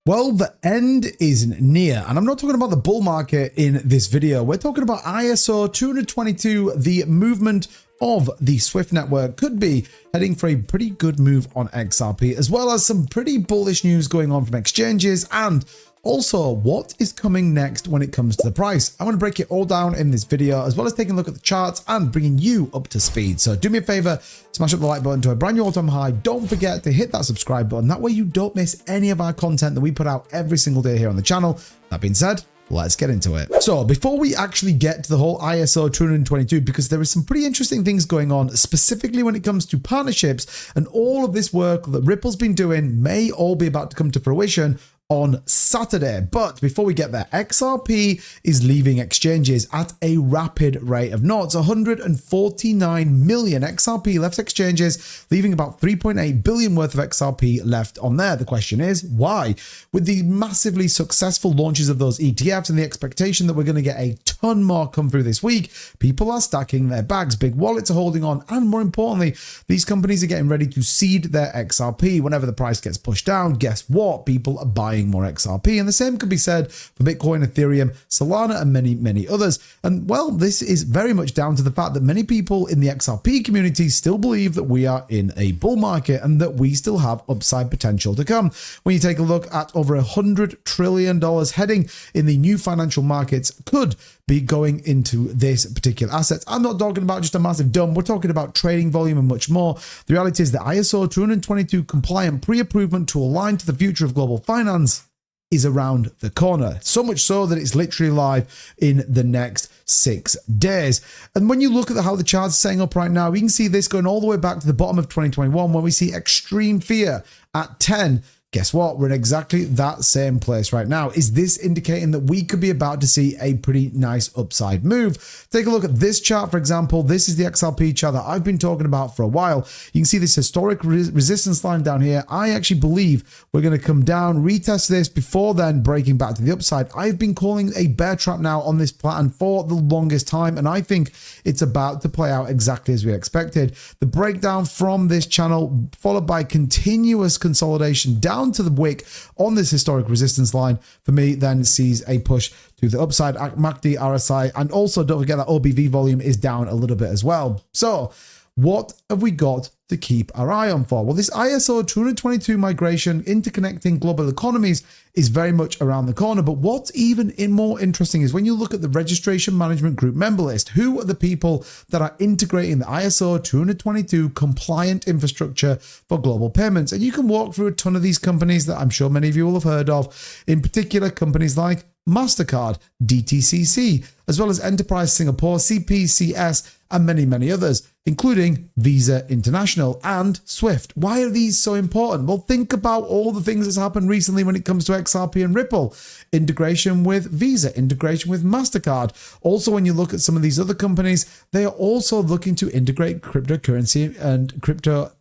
Well, the end is near, and I'm not talking about the bull market in this video. We're talking about ISO 222, the movement of the Swift network could be heading for a pretty good move on XRP, as well as some pretty bullish news going on from exchanges, and also what is coming next when it comes to the price. I want to break it all down in this video, as well as taking a look at the charts and bringing you up to speed. So do me a favor, smash up the like button to a brand new all-time high. Don't forget to hit that subscribe button. That way you don't miss any of our content that we put out every single day here on the channel. That being said, let's get into it. So before we actually get to the whole ISO 222, because there is some pretty interesting things going on, specifically when it comes to partnerships, and all of this work that Ripple's been doing may all be about to come to fruition on Saturday. But before we get there, XRP is leaving exchanges at a rapid rate of knots. 149 million XRP left exchanges, leaving about 3.8 billion worth of XRP left on there. The question is, why? With the massively successful launches of those ETFs and the expectation that we're going to get a ton more come through this week, people are stacking their bags, big wallets are holding on, and more importantly, these companies are getting ready to seed their XRP. Whenever the price gets pushed down, guess what? People are buying more XRP, and the same could be said for Bitcoin, Ethereum, Solana, and many others. And well, this is very much down to the fact that many people in the XRP community still believe that we are in a bull market and that we still have upside potential to come. When you take a look at over $100 trillion heading in the new financial markets could be going into this particular asset. I'm not talking about just a massive dump. We're talking about trading volume and much more. The reality is that ISO 222 compliant pre-approvement to align to the future of global finance is around the corner. So much so that it's literally live in the next 6 days. And when you look at how the chart's setting up right now, we can see this going all the way back to the bottom of 2021 when we see extreme fear at 10. Guess what? We're in exactly that same place right now. Is this indicating that we could be about to see a pretty nice upside move? Take a look at this chart, for example. This is the XRP chart that I've been talking about for a while. You can see this historic resistance line down here. I actually believe we're going to come down, retest this before then breaking back to the upside. I've been calling a bear trap now on this pattern for the longest time, and I think it's about to play out exactly as we expected. The breakdown from this channel, followed by continuous consolidation down to the wick on this historic resistance line, for me then sees a push to the upside. MACD, RSI, and also don't forget that OBV volume is down a little bit as well. So what have we got to keep our eye on for? Well, this ISO 222 migration interconnecting global economies is very much around the corner. But what's even more interesting is when you look at the registration management group member list, who are the people that are integrating the ISO 222 compliant infrastructure for global payments? And you can walk through a ton of these companies that I'm sure many of you will have heard of, in particular companies like MasterCard, DTCC, as well as Enterprise Singapore, CPCS, and many others, including Visa International and Swift. Why are these so important? Well, think about all the things that's happened recently when it comes to XRP and Ripple. Integration with Visa, integration with MasterCard. Also, when you look at some of these other companies, they are also looking to integrate cryptocurrency and crypto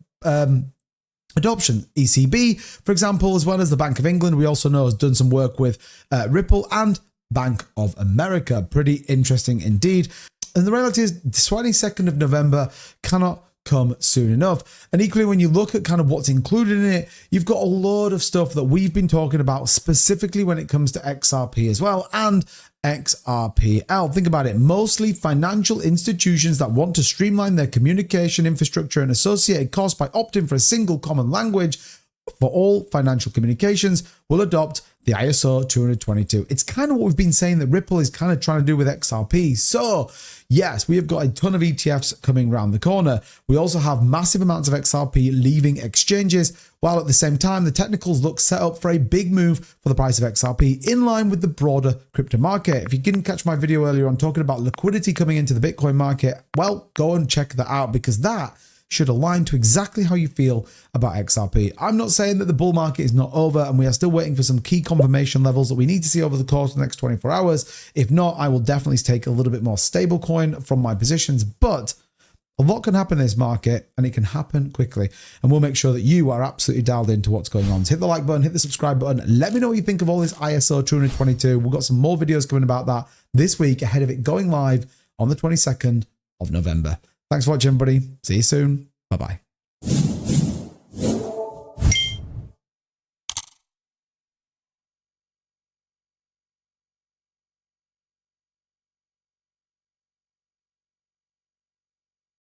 adoption. ECB, for example, as well as the Bank of England, we also know has done some work with Ripple and Bank of America. Pretty interesting indeed. And the reality is the 22nd of November cannot come soon enough. And equally, when you look at kind of what's included in it, you've got a lot of stuff that we've been talking about specifically when it comes to XRP as well, and XRPL. Think about it. Mostly financial institutions that want to streamline their communication infrastructure and associated costs by opting for a single common language for all financial communications will adopt the ISO 222. It's kind of what we've been saying that Ripple is kind of trying to do with XRP. So yes, we have got a ton of ETFs coming around the corner. We also have massive amounts of XRP leaving exchanges, while at the same time, the technicals look set up for a big move for the price of XRP in line with the broader crypto market. If you didn't catch my video earlier on talking about liquidity coming into the Bitcoin market, well, go and check that out, because that should align to exactly how you feel about XRP. I'm not saying that the bull market is not over, and we are still waiting for some key confirmation levels that we need to see over the course of the next 24 hours. If not, I will definitely take a little bit more stable coin from my positions, but a lot can happen in this market, and it can happen quickly. And we'll make sure that you are absolutely dialed into what's going on. So hit the like button, hit the subscribe button. Let me know what you think of all this ISO 222. We've got some more videos coming about that this week ahead of it going live on the 22nd of November. Thanks for watching, everybody. See you soon. Bye-bye.